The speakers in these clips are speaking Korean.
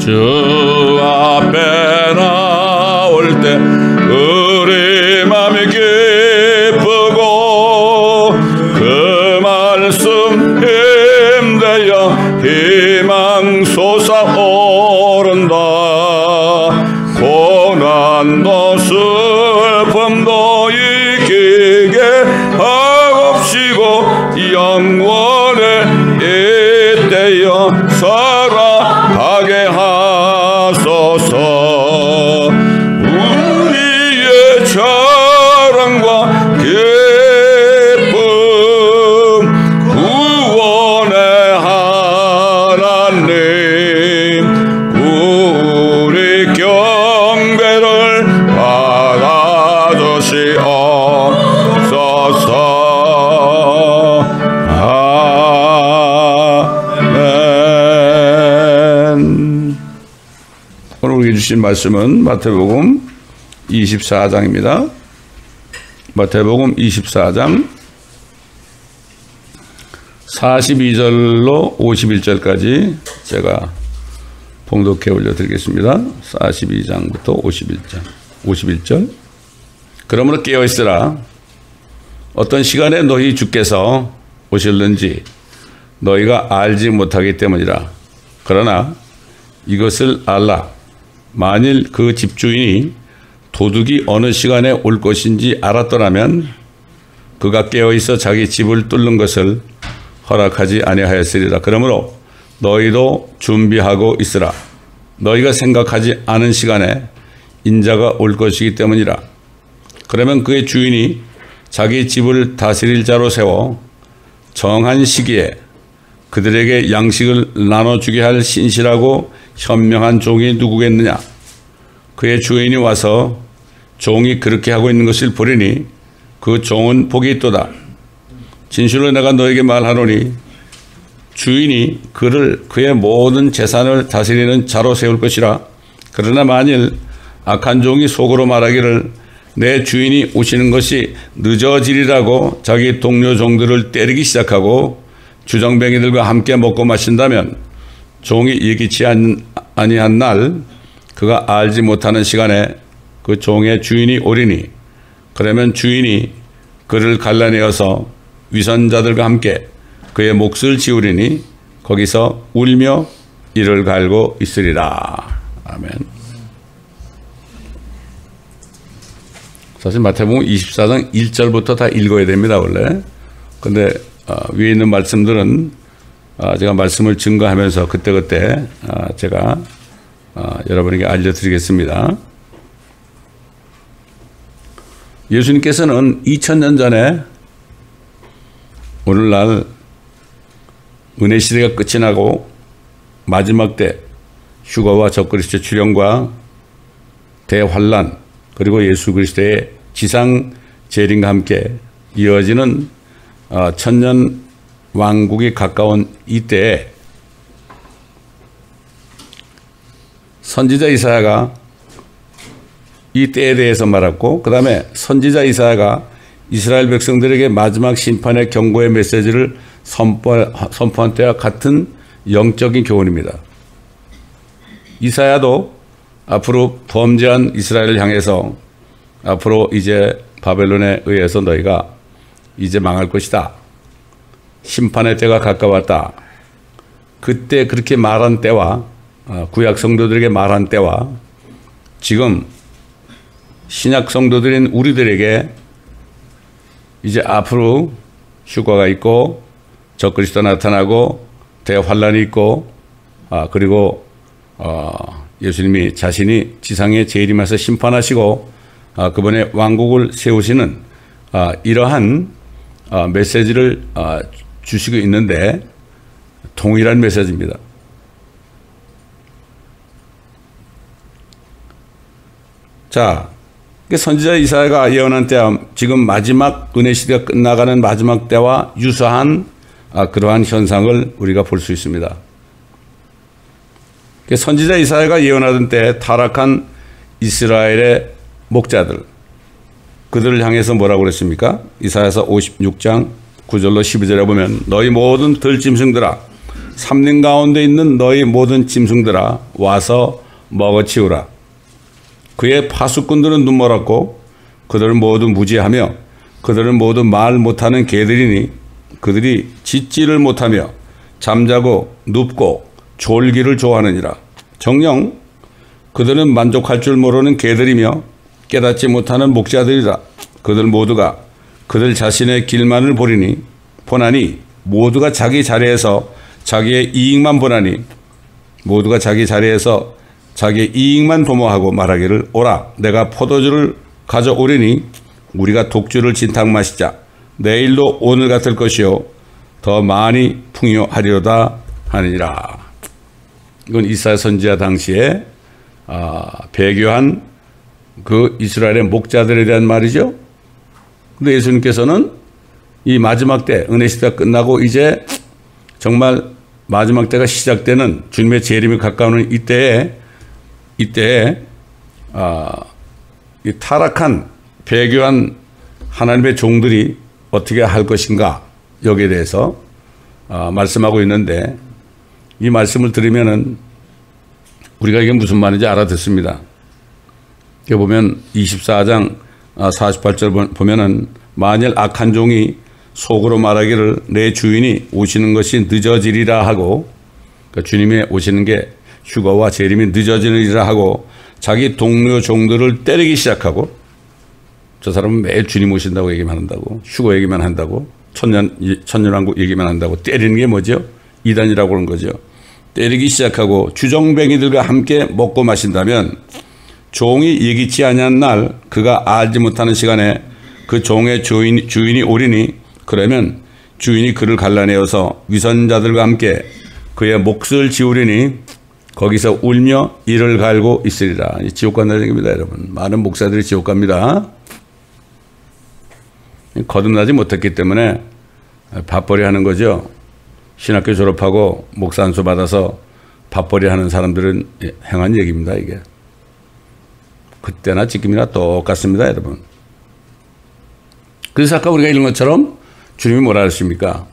주 앞에 나올 때 우리 맘이 기쁘고 그 말씀 힘내어 희망 솟아오른다. 고난도 슬픔도 이기게 하옵시고 영원에 이때여 살아가게 하소서. 우리의 자랑과 기쁨 구원의 하나님 우리 경배를 받아주시옵소서. 아멘. 오늘 우리에게 주신 말씀은 마태복음 24장입니다. 마태복음 24장 42절로 51절까지 제가 봉독해 올려드리겠습니다. 42장부터 51절. 그러므로 깨어있으라. 어떤 시간에 너희 주께서 오실는지 너희가 알지 못하기 때문이라. 그러나 이것을 알라. 만일 그 집주인이 도둑이 어느 시간에 올 것인지 알았더라면 그가 깨어있어 자기 집을 뚫는 것을 허락하지 아니하였으리라. 그러므로 너희도 준비하고 있으라. 너희가 생각하지 않은 시간에 인자가 올 것이기 때문이라. 그러면 그의 주인이 자기 집을 다스릴 자로 세워 정한 시기에 그들에게 양식을 나눠주게 할 신실하고 현명한 종이 누구겠느냐. 그의 주인이 와서 종이 그렇게 하고 있는 것을 보리니 그 종은 복이 있도다. 진실로 내가 너에게 말하노니 주인이 그를 그의 모든 재산을 다스리는 자로 세울 것이라. 그러나 만일 악한 종이 속으로 말하기를 내 주인이 오시는 것이 늦어지리라고 자기 동료 종들을 때리기 시작하고 주정뱅이들과 함께 먹고 마신다면 종이 예기치 아니한 날 그가 알지 못하는 시간에 그 종의 주인이 오리니 그러면 주인이 그를 갈라내어서 위선자들과 함께 그의 몫을 지우리니 거기서 울며 이를 갈고 있으리라. 아멘. 사실 마태복음 24장 1절부터 다 읽어야 됩니다, 원래. 근데 위에 있는 말씀들은 제가 말씀을 증거하면서 그때그때 제가 여러분에게 알려드리겠습니다. 예수님께서는 2000년 전에 오늘날 은혜 시대가 끝이 나고 마지막 때 휴거와 적그리스도의 출현과 대환란 그리고 예수 그리스도의 지상 재림과 함께 이어지는 천년 왕국이 가까운 이때에 선지자 이사야가 이 때에 대해서 말했고 그 다음에 선지자 이사야가 이스라엘 백성들에게 마지막 심판의 경고의 메시지를 선포한 때와 같은 영적인 교훈입니다. 이사야도 앞으로 범죄한 이스라엘을 향해서 앞으로 이제 바벨론에 의해서 너희가 이제 망할 것이다. 심판의 때가 가까웠다. 그때 그렇게 말한 때와 구약 성도들에게 말한 때와 지금 신약 성도들인 우리들에게 이제 앞으로 휴거가 있고 적그리스도 나타나고 대환란이 있고 그리고 예수님이 자신이 지상에 재림해서 심판하시고 그분의 왕국을 세우시는 이러한 메시지를 주시고 있는데 동일한 메시지입니다. 자, 선지자 이사야가 예언한 때와 지금 마지막 은혜 시대가 끝나가는 마지막 때와 유사한 그러한 현상을 우리가 볼 수 있습니다. 선지자 이사야가 예언하던 때 타락한 이스라엘의 목자들, 그들을 향해서 뭐라고 그랬습니까? 이사야서 56장 9절로 12절에 보면 너희 모든 들짐승들아 삼림 가운데 있는 너희 모든 짐승들아 와서 먹어치우라. 그의 파수꾼들은 눈멀었고 그들은 모두 무지하며 그들은 모두 말 못하는 개들이니 그들이 짖지를 못하며 잠자고 눕고 졸기를 좋아하느니라. 정녕 그들은 만족할 줄 모르는 개들이며 깨닫지 못하는 목자들이라. 그들 모두가 그들 자신의 길만을 보나니 모두가 자기 자리에서 자기의 이익만 보나니 모두가 자기 자리에서 자기의 이익만 도모하고 말하기를 오라 내가 포도주를 가져오리니 우리가 독주를 진탕 마시자. 내일도 오늘 같을 것이요 더 많이 풍요하리로다 하느니라. 이건 이사야 선지자 당시에 배교한 그 이스라엘의 목자들에 대한 말이죠. 근데 예수님께서는 이 마지막 때 은혜 시대가 끝나고 이제 정말 마지막 때가 시작되는 주님의 재림이 가까우는 이때에 이 타락한 배교한 하나님의 종들이 어떻게 할 것인가 여기에 대해서 말씀하고 있는데 이 말씀을 들으면은 우리가 이게 무슨 말인지 알아듣습니다. 여기 보면 24장 48절 보면은 만일 악한 종이 속으로 말하기를 내 주인이 오시는 것이 늦어지리라 하고 그러니까 주님이 오시는 게 휴거와 재림이 늦어지리라 하고 자기 동료 종들을 때리기 시작하고 저 사람은 매일 주님 오신다고 얘기만 한다고 휴거 얘기만 한다고 천년왕국 얘기만 한다고 때리는 게 뭐죠? 이단이라고 그런 거죠. 때리기 시작하고 주정뱅이들과 함께 먹고 마신다면 종이 예기치 아니한 날 그가 알지 못하는 시간에 그 종의 주인이 오리니 그러면 주인이 그를 갈라내어서 위선자들과 함께 그의 몫을 지우리니 거기서 울며 이를 갈고 있으리라. 지옥 간다는 얘기입니다, 여러분. 많은 목사들이 지옥 갑니다. 거듭나지 못했기 때문에 밥벌이 하는 거죠. 신학교 졸업하고 목사 안수 받아서 밥벌이 하는 사람들은 행한 얘기입니다, 이게. 그때나 지금이나 똑같습니다, 여러분. 그래서 아까 우리가 읽은 것처럼 주님이 뭐라 하십니까?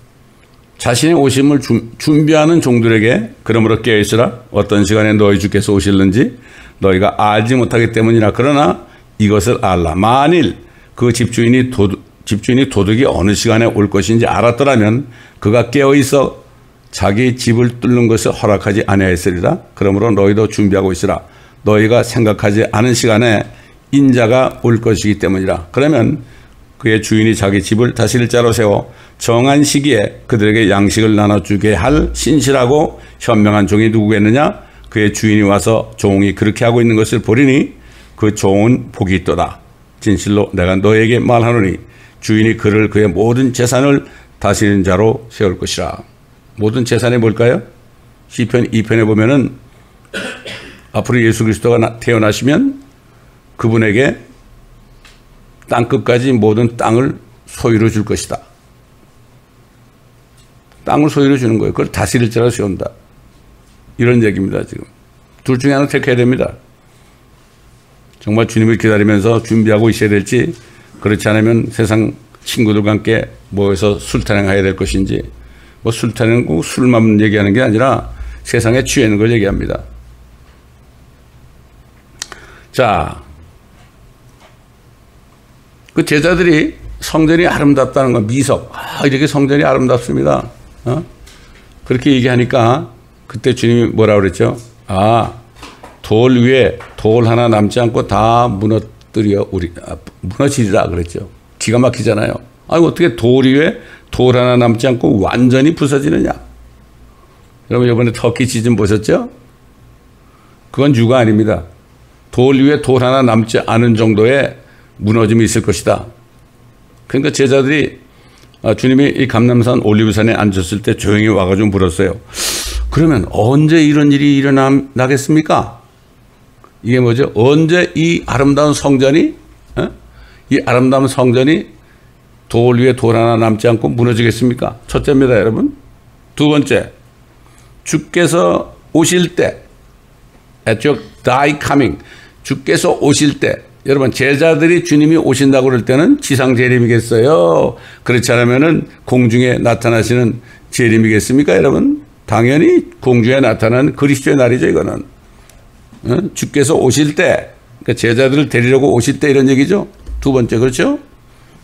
자신의 오심을 준비하는 종들에게 그러므로 깨어있으라. 어떤 시간에 너희 주께서 오실는지 너희가 알지 못하기 때문이라. 그러나 이것을 알라. 만일 그 집주인이 도둑이 어느 시간에 올 것인지 알았더라면 그가 깨어있어 자기 집을 뚫는 것을 허락하지 아니하였으리라. 그러므로 너희도 준비하고 있으라. 너희가 생각하지 않은 시간에 인자가 올 것이기 때문이라. 그러면 그의 주인이 자기 집을 다스릴 자로 세워 정한 시기에 그들에게 양식을 나눠주게 할 신실하고 현명한 종이 누구겠느냐? 그의 주인이 와서 종이 그렇게 하고 있는 것을 보리니 그 종은 복이 있도다. 진실로 내가 너에게 말하노니 주인이 그를 그의 모든 재산을 다스리는 자로 세울 것이라. 모든 재산이 뭘까요? 시편 2편에 보면은 앞으로 예수 그리스도가 태어나시면 그분에게 땅끝까지 모든 땅을 소유로 줄 것이다. 땅을 소유로 주는 거예요. 그걸 다스릴 자로 세운다. 이런 얘기입니다, 지금. 둘 중에 하나 택해야 됩니다. 정말 주님을 기다리면서 준비하고 있어야 될지, 그렇지 않으면 세상 친구들과 함께 모여서 술타령해야 될 것인지, 뭐 술타령 꼭 술만 얘기하는 게 아니라 세상에 취해 있는 걸 얘기합니다. 자, 그 제자들이 성전이 아름답다는 건 미석. 이렇게 성전이 아름답습니다. 그렇게 얘기하니까 그때 주님이 뭐라고 그랬죠? 돌 위에 돌 하나 남지 않고 다 무너지리라 그랬죠. 기가 막히잖아요. 어떻게 돌 위에 돌 하나 남지 않고 완전히 부서지느냐? 여러분 이번에 터키 시즌 보셨죠? 그건 유가 아닙니다. 돌 위에 돌 하나 남지 않은 정도의 무너짐이 있을 것이다. 그러니까 제자들이 주님이 이 감람산 올리브산에 앉았을 때 조용히 와가지고 물었어요. 그러면 언제 이런 일이 일어나겠습니까? 이게 뭐죠? 언제 이 아름다운 성전이 돌 위에 돌 하나 남지 않고 무너지겠습니까? 첫째입니다, 여러분. 두 번째, 주께서 오실 때, at your thy coming, 주께서 오실 때, 여러분 제자들이 주님이 오신다고 그럴 때는 지상 재림이겠어요? 그렇지 않으면은 공중에 나타나시는 재림이겠습니까, 여러분? 당연히 공주에 나타난 그리스도의 날이죠, 이거는. 주께서 오실 때, 그러니까 제자들을 데리려고 오실 때 이런 얘기죠. 두 번째, 그렇죠?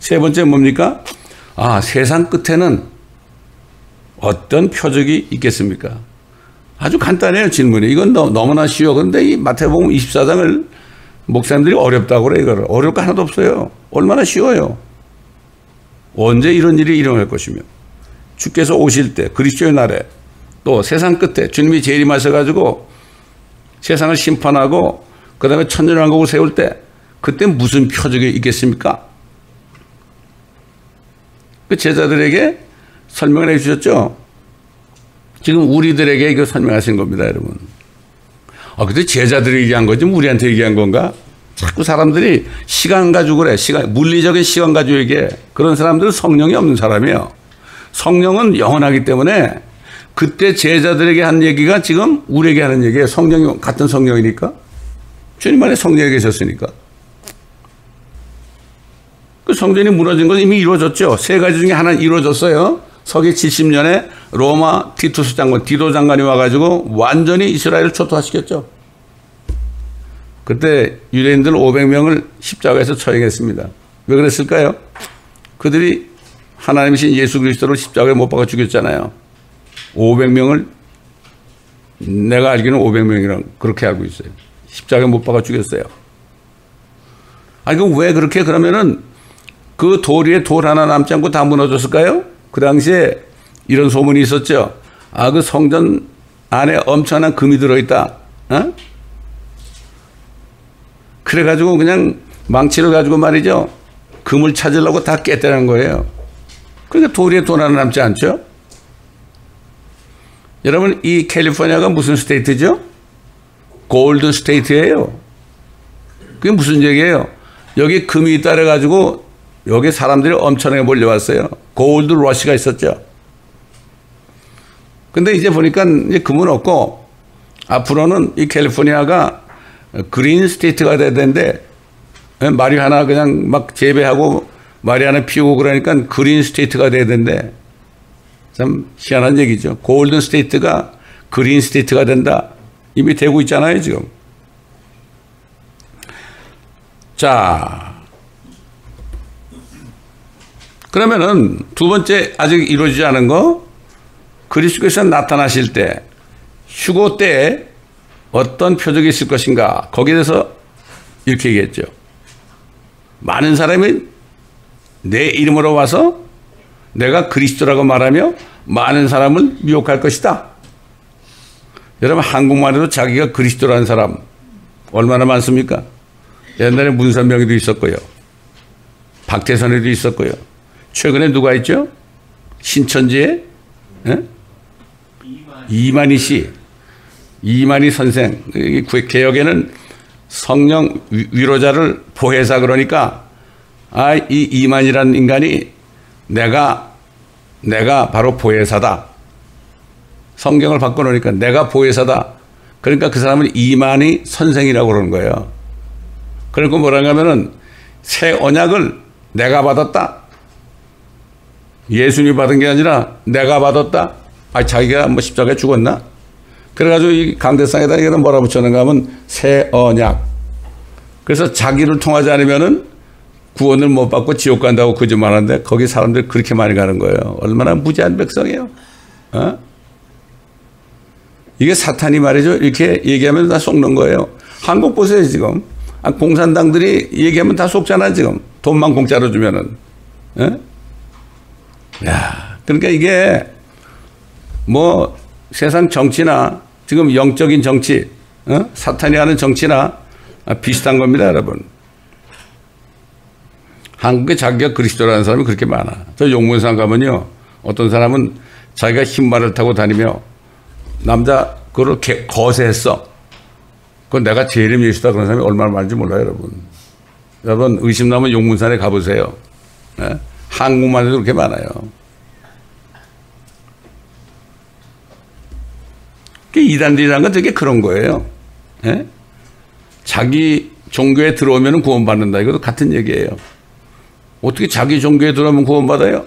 세 번째 뭡니까? 세상 끝에는 어떤 표적이 있겠습니까? 아주 간단해요, 질문이. 이건 너무나 쉬워. 그런데 이 마태복음 24장을 목사님들이 어렵다고 그래, 이거를. 어려울 거 하나도 없어요. 얼마나 쉬워요. 언제 이런 일이 일어날 것이며, 주께서 오실 때, 그리스도의 날에, 또 세상 끝에 주님이 재림하셔가지고 세상을 심판하고 그 다음에 천년왕국을 세울 때 그때 무슨 표적이 있겠습니까? 그 제자들에게 설명을 해 주셨죠. 지금 우리들에게 이거 설명하신 겁니다, 여러분. 근데 제자들이 얘기한 거지 우리한테 얘기한 건가? 자꾸 사람들이 시간 가지고 그래. 물리적인 시간 가지고 얘기해. 그런 사람들은 성령이 없는 사람이에요. 성령은 영원하기 때문에 그때 제자들에게 한 얘기가 지금 우리에게 하는 얘기예요. 성령이 같은 성령이니까. 주님 안에 성령이 계셨으니까. 그 성전이 무너진 건 이미 이루어졌죠. 세 가지 중에 하나는 이루어졌어요. 서기 70년에 로마 티투스 장관, 디도 장관이 와가지고 완전히 이스라엘을 초토화시켰죠. 그때 유대인들 500명을 십자가에서 처형했습니다. 왜 그랬을까요? 그들이 하나님이신 예수 그리스도를 십자가에 못 박아 죽였잖아요. 500명을, 내가 알기로는 500명이랑 그렇게 알고 있어요. 십자가에 못 박아 죽였어요. 그럼 왜 그렇게 그러면은 그 돌 위에 돌 하나 남지 않고 다 무너졌을까요? 그 당시에 이런 소문이 있었죠. 그 성전 안에 엄청난 금이 들어있다. 그래가지고 그냥 망치를 가지고 말이죠. 금을 찾으려고 다 깼다는 거예요. 그러니까 돌 위에 돌 하나 남지 않죠? 여러분, 이 캘리포니아가 무슨 스테이트죠? 골드 스테이트예요. 그게 무슨 얘기예요? 여기 금이 따라 가지고 여기 사람들이 엄청나게 몰려왔어요. 골드 러시가 있었죠. 근데 이제 보니까 이제 금은 없고 앞으로는 이 캘리포니아가 그린 스테이트가 돼야 되는데 마리화나 그냥 막 재배하고 마리화나 피우고 그러니까 그린 스테이트가 돼야 되는데 참 희한한 얘기죠. 골든 스테이트가 그린 스테이트가 된다. 이미 되고 있잖아요, 지금. 자, 그러면은 두 번째 아직 이루어지지 않은 거, 그리스도께서 나타나실 때, 휴고 때에 어떤 표적이 있을 것인가. 거기에 대해서 이렇게 얘기했죠. 많은 사람이 내 이름으로 와서 내가 그리스도라고 말하며 많은 사람을 유혹할 것이다. 여러분, 한국만 해도 자기가 그리스도라는 사람 얼마나 많습니까? 옛날에 문선명이도 있었고요. 박태선에도 있었고요. 최근에 누가 있죠? 신천지에 이만희 씨, 이만희 선생. 개혁에는 성령 위로자를 보혜사 그러니까 이 이만희라는 인간이 내가 바로 보혜사다. 성경을 바꿔놓으니까 내가 보혜사다. 그러니까 그 사람은 이만희 선생이라고 그러는 거예요. 그러니까 뭐라고 하면은 새 언약을 내가 받았다. 예수님이 받은 게 아니라 내가 받았다. 자기가 뭐 십자가에 죽었나? 그래가지고 이 강대상에다 이거는 뭐라 붙였는가 하면 새 언약. 그래서 자기를 통하지 않으면은 구원을 못 받고 지옥 간다고 거짓말하는데 거기 사람들이 그렇게 많이 가는 거예요. 얼마나 무지한 백성이에요. 이게 사탄이 말이죠. 이렇게 얘기하면 다 속는 거예요. 한국 보세요, 지금. 공산당들이 얘기하면 다 속잖아, 지금. 돈만 공짜로 주면은. 그러니까 이게 뭐 세상 정치나 지금 영적인 정치, 사탄이 하는 정치나 비슷한 겁니다, 여러분. 한국에 자기가 그리스도라는 사람이 그렇게 많아. 저 용문산 가면요. 어떤 사람은 자기가 흰말을 타고 다니며 남자 그걸 거세했어. 그건 내가 제 이름 예수다 그런 사람이 얼마나 많은지 몰라요, 여러분. 여러분 의심나면 용문산에 가보세요. 한국만 해도 그렇게 많아요. 이단들이라는 건 되게 그런 거예요. 자기 종교에 들어오면 구원받는다. 이것도 같은 얘기예요. 어떻게 자기 종교에 들어오면 구원받아요?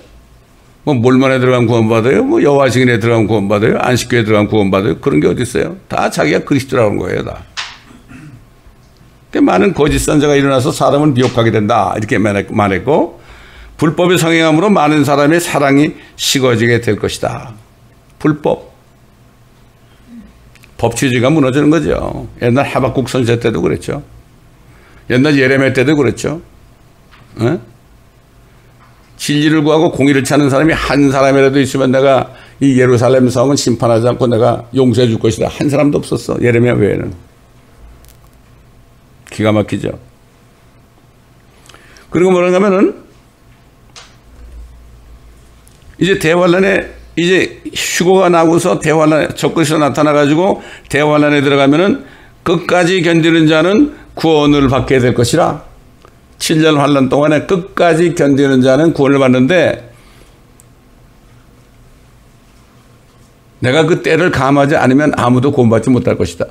뭐 몰만에 들어가면 구원받아요? 뭐 여호와 증인에 들어가면 구원받아요? 안식교에 들어가면 구원받아요? 그런 게 어디 있어요? 다 자기가 그리스도라는 거예요, 다. 많은 거짓 선자가 일어나서 사람을 미혹하게 된다 이렇게 말했고, 불법의 성행함으로 많은 사람의 사랑이 식어지게 될 것이다. 불법. 법치주의가 무너지는 거죠. 옛날 하박국 선지자 때도 그랬죠. 옛날 예레미야 때도 그랬죠. 에? 진리를 구하고 공의를 찾는 사람이 한 사람이라도 있으면 내가 이 예루살렘 성은 심판하지 않고 내가 용서해 줄 것이다. 한 사람도 없었어. 예레미야 외에는. 기가 막히죠. 그리고 뭐라고 하면은 이제 대환란에 이제 휴거가 나고서 대환란 적그리스도 나타나가지고 대환란에 들어가면은 끝까지 견디는 자는 구원을 받게 될 것이라. 7년 환란 동안에 끝까지 견디는 자는 구원을 받는데, 내가 그 때를 감하지 않으면 아무도 구원받지 못할 것이다.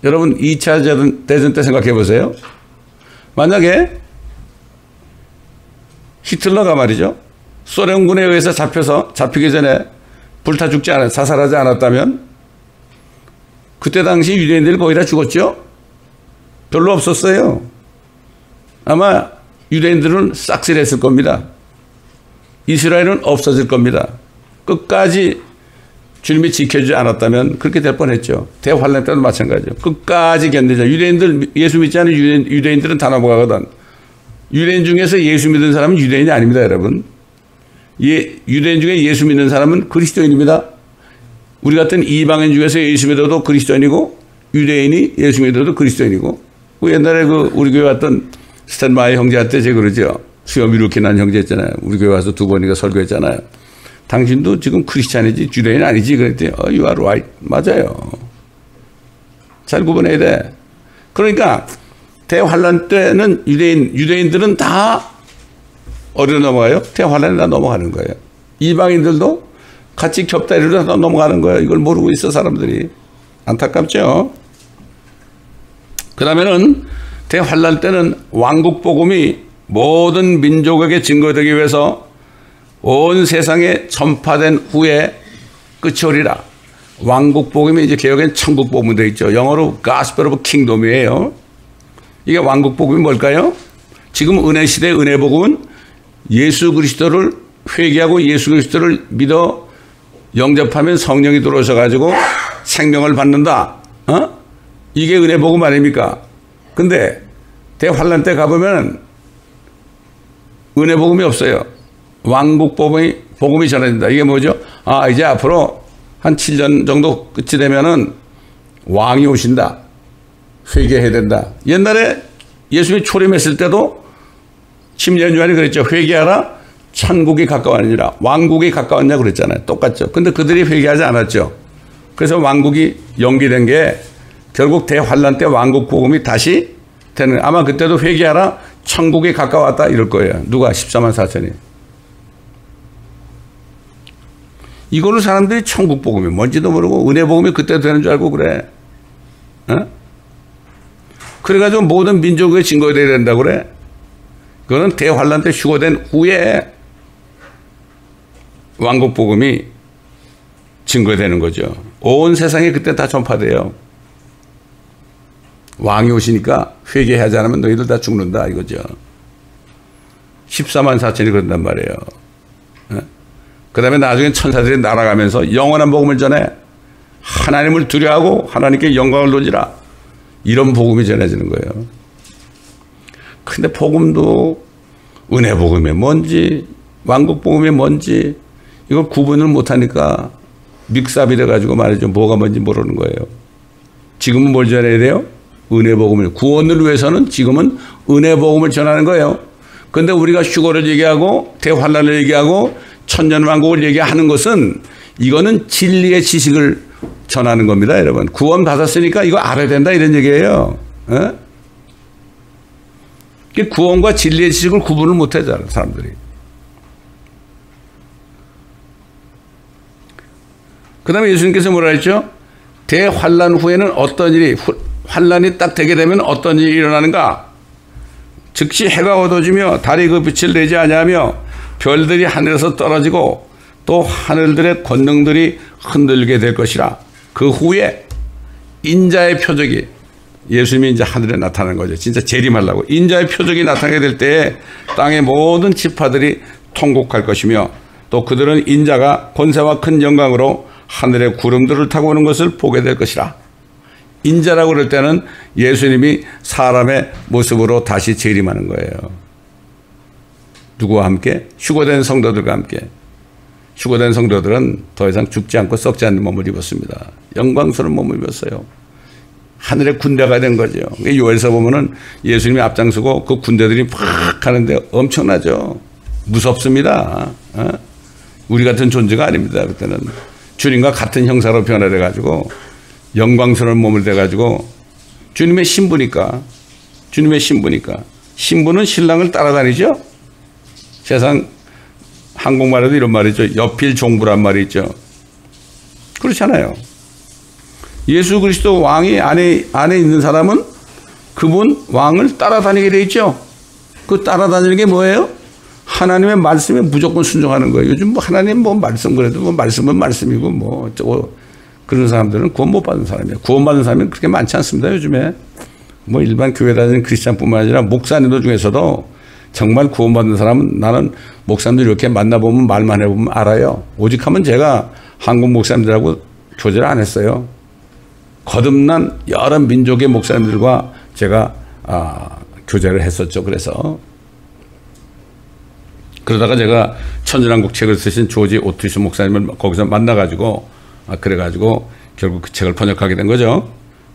여러분 2차 대전 때 생각해 보세요. 만약에 히틀러가 말이죠, 소련군에 의해서 잡히기 전에 불타 죽지 자살하지 않았다면 그때 당시 유대인들이 거의 다 죽었죠. 별로 없었어요. 아마 유대인들은 싹쓸이했을 겁니다. 이스라엘은 없어질 겁니다. 끝까지 주님이 지켜주지 않았다면 그렇게 될 뻔했죠. 대환란 때도 마찬가지죠. 끝까지 견디자. 유대인들 예수 믿지 않은 유대인들은 다 넘어가거든. 유대인 중에서 예수 믿는 사람은 유대인이 아닙니다, 여러분. 유대인 중에 예수 믿는 사람은 그리스도인입니다. 우리 같은 이방인 중에서 예수 믿어도 그리스도인이고, 유대인이 예수 믿어도 그리스도인이고. 옛날에 우리 교회 왔던 스탠바이 형제한테 제가 그러죠. 수염 이렇게 난 형제 있잖아요. 우리 교회 와서 2번인가 설교했잖아요. 당신도 지금 크리스찬이지 유대인 아니지? 그랬더니 you are right. 맞아요. 잘 구분해야 돼. 그러니까 대환란 때는 유대인들은 다 어디로 넘어가요? 대환란에 다 넘어가는 거예요. 이방인들도 같이 겹다리로 다 넘어가는 거예요. 이걸 모르고 있어 사람들이. 안타깝죠? 그러면은 대환란 때는 왕국 복음이 모든 민족에게 증거되기 위해서 온 세상에 전파된 후에 끝이 오리라. 왕국 복음이 이제 개혁엔 천국 복음이 되어 있죠. 영어로 Gospel of Kingdom이에요. 이게 왕국 복음이 뭘까요? 지금 은혜 시대 은혜 복음은 예수 그리스도를 회개하고 예수 그리스도를 믿어 영접하면 성령이 들어오셔 가지고 생명을 받는다. 이게 은혜 복음 아닙니까? 근데 대환란 때 가보면 은혜 복음이 없어요. 왕국 복음이 전해진다. 이게 뭐죠? 이제 앞으로 한 7년 정도 끝이 되면은 왕이 오신다. 회개해야 된다. 옛날에 예수님이 초림했을 때도 심리한 요한이 그랬죠. 회개하라. 천국이 가까웠느니라. 왕국이 가까웠냐 그랬잖아요. 똑같죠. 근데 그들이 회개하지 않았죠. 그래서 왕국이 연기된 게 결국 대환란 때 왕국 복음이 다시 되는, 아마 그때도 회개하라. 천국이 가까웠다 이럴 거예요. 누가? 14만 4천이. 이거를 사람들이 천국 복음이 뭔지도 모르고 은혜 복음이 그때 되는 줄 알고 그래. 그래가지고 모든 민족의 증거가 되어야 된다고 그래. 그거는 대환란 때 휴거된 후에 왕국 복음이 증거되는 거죠. 온 세상에 그때 다 전파돼요. 왕이 오시니까 회개하지 않으면 너희들 다 죽는다 이거죠. 14만 4천이 그런단 말이에요. 그 다음에 나중에 천사들이 날아가면서 영원한 복음을 전해 하나님을 두려워하고 하나님께 영광을 돌리라. 이런 복음이 전해지는 거예요. 근데 복음도 은혜 복음이 뭔지 왕국 복음이 뭔지 이걸 구분을 못하니까 믹스업이 돼가지고 말이죠. 뭐가 뭔지 모르는 거예요. 지금은 뭘 전해야 돼요? 은혜 복음을. 구원을 위해서는 지금은 은혜 복음을 전하는 거예요. 근데 우리가 휴거를 얘기하고 대환란을 얘기하고 천년왕국을 얘기하는 것은 이거는 진리의 지식을 전하는 겁니다, 여러분. 구원 받았으니까 이거 알아야 된다 이런 얘기예요. 구원과 진리의 지식을 구분을 못 하잖아요, 사람들이. 그 다음에 예수님께서 뭐라 했죠? 대환란 후에는 어떤 일이, 환란이 딱 되게 되면 어떤 일이 일어나는가? 즉시 해가 어두워지며 달이 그 빛을 내지 아니하며 별들이 하늘에서 떨어지고 또 하늘들의 권능들이 흔들리게 될 것이라. 그 후에 인자의 표적이, 예수님이 이제 하늘에 나타나는 거죠. 진짜 재림하려고. 인자의 표적이 나타나게 될 때에 땅의 모든 지파들이 통곡할 것이며 또 그들은 인자가 권세와 큰 영광으로 하늘의 구름들을 타고 오는 것을 보게 될 것이라. 인자라고 그럴 때는 예수님이 사람의 모습으로 다시 재림하는 거예요. 누구와 함께? 휴거된 성도들과 함께. 휴거된 성도들은 더 이상 죽지 않고 썩지 않는 몸을 입었습니다. 영광스러운 몸을 입었어요. 하늘의 군대가 된 거죠. 요엘서 보면은 예수님이 앞장서고 그 군대들이 팍 하는데 엄청나죠. 무섭습니다. 우리 같은 존재가 아닙니다. 그때는 주님과 같은 형사로 변화돼 가지고 영광스러운 몸을 돼 가지고 주님의 신부니까, 신부는 신랑을 따라다니죠. 세상 한국말에도 이런 말이 있죠. 여필 종부란 말이 있죠. 그렇잖아요. 예수 그리스도 왕이 안에 있는 사람은 그분 왕을 따라다니게 돼 있죠. 그 따라다니는 게 뭐예요? 하나님의 말씀에 무조건 순종하는 거예요. 요즘 뭐 하나님 뭐 말씀 그래도 뭐 말씀은 말씀이고 뭐 저거 그런 사람들은 구원 못 받은 사람이에요. 구원받은 사람이 그렇게 많지 않습니다. 요즘에 뭐 일반 교회 다니는 크리스찬뿐만 아니라 목사님들 중에서도 정말 구원받은 사람은, 나는 목사님들 이렇게 만나보면 말만 해보면 알아요. 오직 하면 제가 한국 목사님들하고 교제를 안 했어요. 거듭난 여러 민족의 목사님들과 제가 교제를 했었죠. 그러다가 제가 천연한국 책을 쓰신 조지 오티스 목사님을 거기서 만나가지고 그래가지고 결국 그 책을 번역하게 된 거죠.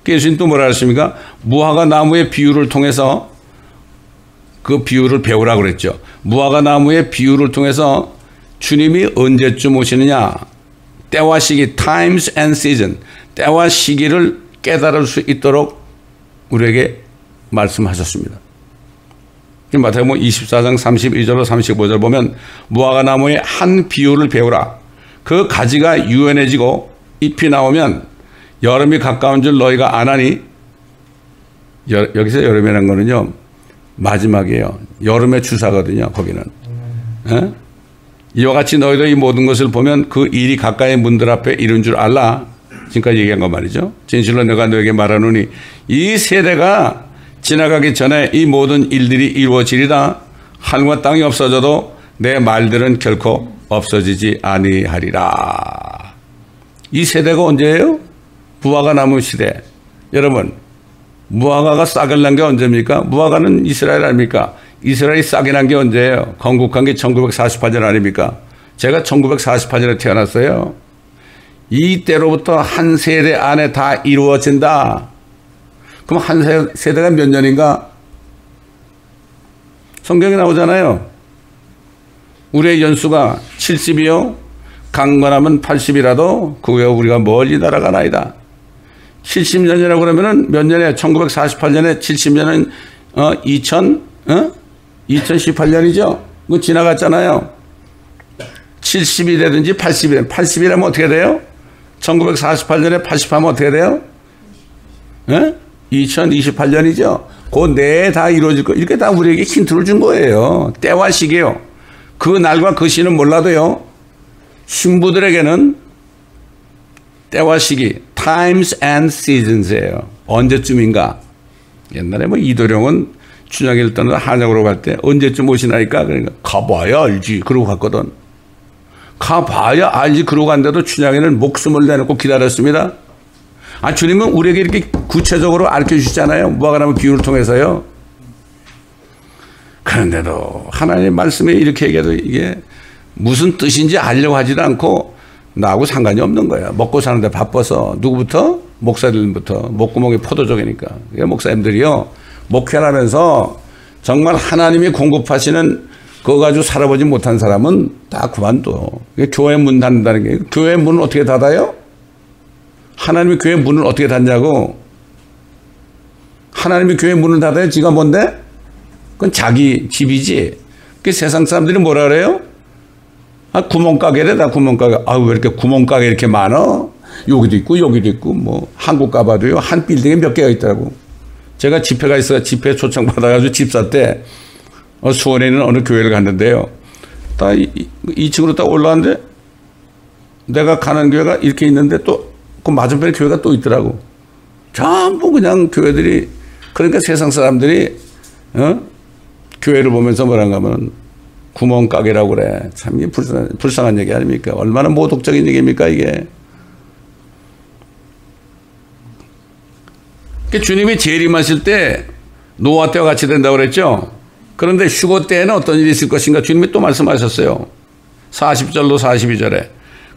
예수님 또 뭐라 하십니까? 무화과 나무의 비유를 통해서 그 비유를 배우라고 그랬죠. 무화과 나무의 비유를 통해서 주님이 언제쯤 오시느냐, 때와 시기, times and season, 때와 시기를 깨달을 수 있도록 우리에게 말씀하셨습니다. 마태복음 24장 32절로 35절 보면 무화과 나무의 한 비유를 배우라. 그 가지가 유연해지고 잎이 나오면 여름이 가까운 줄 너희가 아나니, 여기서 여름이라는 거는요 마지막이에요. 여름의 주사거든요. 거기는. 에? 이와 같이 너희도 이 모든 것을 보면 그 일이 가까이 문들 앞에 이른 줄 알라. 지금까지 얘기한 거 말이죠. 진실로 내가 너에게 말하노니 이 세대가 지나가기 전에 이 모든 일들이 이루어지리다. 하늘과 땅이 없어져도 내 말들은 결코 없어지지 아니하리라. 이 세대가 언제예요? 무화과 나무 시대. 여러분, 무화과가 싹을 난 게 언제입니까? 무화과는 이스라엘 아닙니까? 이스라엘이 싹이 난 게 언제예요? 건국한 게 1948년 아닙니까? 제가 1948년에 태어났어요. 이때로부터 한 세대 안에 다 이루어진다. 그럼 한 세대가 몇 년인가? 성경에 나오잖아요. 우리의 연수가 70이요. 강건하면 80이라도 그 후에 우리가 멀리 날아가나이다. 70년이라고 그러면은 몇 년에 1948년에 70년은 2018년이죠. 그거 지나갔잖아요. 70이라든지 80이라든지 80이라면 어떻게 돼요? 1948년에 80하면 어떻게 돼요? 2028년이죠. 그 내에 다 이루어질 거. 이렇게 다 우리에게 힌트를 준 거예요. 때와 시기요. 그 날과 그 시는 몰라도요. 신부들에게는 때와 시기, times and seasons예요. 언제쯤인가. 옛날에 뭐 이도령은 춘향이를 떠나 한양으로 갈 때 언제쯤 오시나니까 그러니까 가봐야 알지. 그러고 갔거든. 가봐야 알지. 그러고 간데도 춘향이는 목숨을 내놓고 기다렸습니다. 주님은 우리에게 이렇게 구체적으로 알려 주시잖아요. 무화과나무 비유를 통해서요. 그런데도 하나님의 말씀에 이렇게 얘기해도 이게 무슨 뜻인지 알려고 하지도 않고 나하고 상관이 없는 거야. 먹고 사는데 바빠서. 누구부터? 목사들부터. 목구멍이 포도적이니까. 목사님들이요. 목회를 하면서 정말 하나님이 공급하시는 그거 가지고 살아보지 못한 사람은 다 그만둬. 교회 문 닫는다는 게. 교회 문은 어떻게 닫아요? 하나님이 교회 문을 어떻게 닫냐고. 하나님이 교회 문을 닫아요? 지가 뭔데? 그건 자기 집이지. 그 세상 사람들이 뭐라 그래요? 구멍가게래, 나 구멍가게. 왜 이렇게 구멍가게 이렇게 많어? 여기도 있고, 여기도 있고, 뭐, 한국 가봐도요, 한 빌딩에 몇 개가 있더라고. 제가 집회가 있어서 집회 초청받아가지고 집사 때, 수원에 있는 어느 교회를 갔는데요. 다 2층으로 딱 올라왔는데 내가 가는 교회가 이렇게 있는데 또 그 맞은편에 교회가 또 있더라고. 전부 그냥 교회들이, 그러니까 세상 사람들이 교회를 보면서 뭐란가 하면 구멍가게라고 그래. 참 이게 불쌍한 얘기 아닙니까? 얼마나 모독적인 얘기입니까 이게. 주님이 재림하실 때 노아 때와 같이 된다고 그랬죠. 그런데 휴거 때에는 어떤 일이 있을 것인가 주님이 또 말씀하셨어요. 40절로 42절에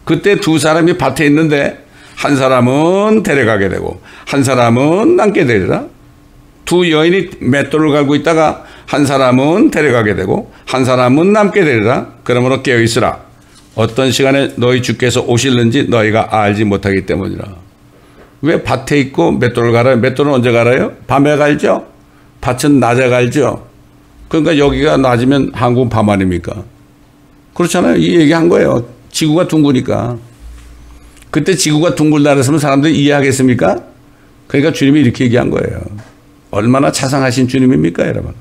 그때 두 사람이 밭에 있는데 한 사람은 데려가게 되고 한 사람은 남게 되리라. 두 여인이 맷돌을 갈고 있다가 한 사람은 데려가게 되고 한 사람은 남게 되리라. 그러므로 깨어있으라. 어떤 시간에 너희 주께서 오실는지 너희가 알지 못하기 때문이라. 왜 밭에 있고 맷돌을 갈아요? 맷돌은 언제 갈아요? 밤에 갈죠. 밭은 낮에 갈죠. 그러니까 여기가 낮이면 한국은 밤 아닙니까? 그렇잖아요. 이 얘기한 거예요. 지구가 둥그니까. 그때 지구가 둥글다 그랬으면 사람들이 이해하겠습니까? 그러니까 주님이 이렇게 얘기한 거예요. 얼마나 자상하신 주님입니까, 여러분?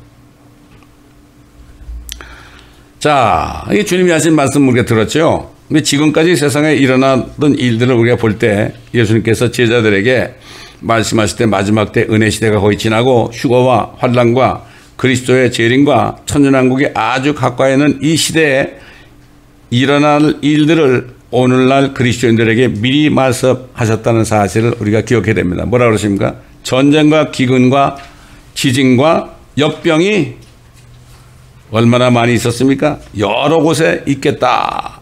자, 이게 주님이 하신 말씀 우리가 들었죠? 근데 지금까지 세상에 일어나던 일들을 우리가 볼 때 예수님께서 제자들에게 말씀하실 때 마지막 때 은혜 시대가 거의 지나고 휴거와 환난과 그리스도의 재림과 천년왕국이 아주 가까이 있는 이 시대에 일어날 일들을 오늘날 그리스도인들에게 미리 말씀하셨다는 사실을 우리가 기억해야 됩니다. 뭐라 그러십니까? 전쟁과 기근과 지진과 역병이 얼마나 많이 있었습니까? 여러 곳에 있겠다.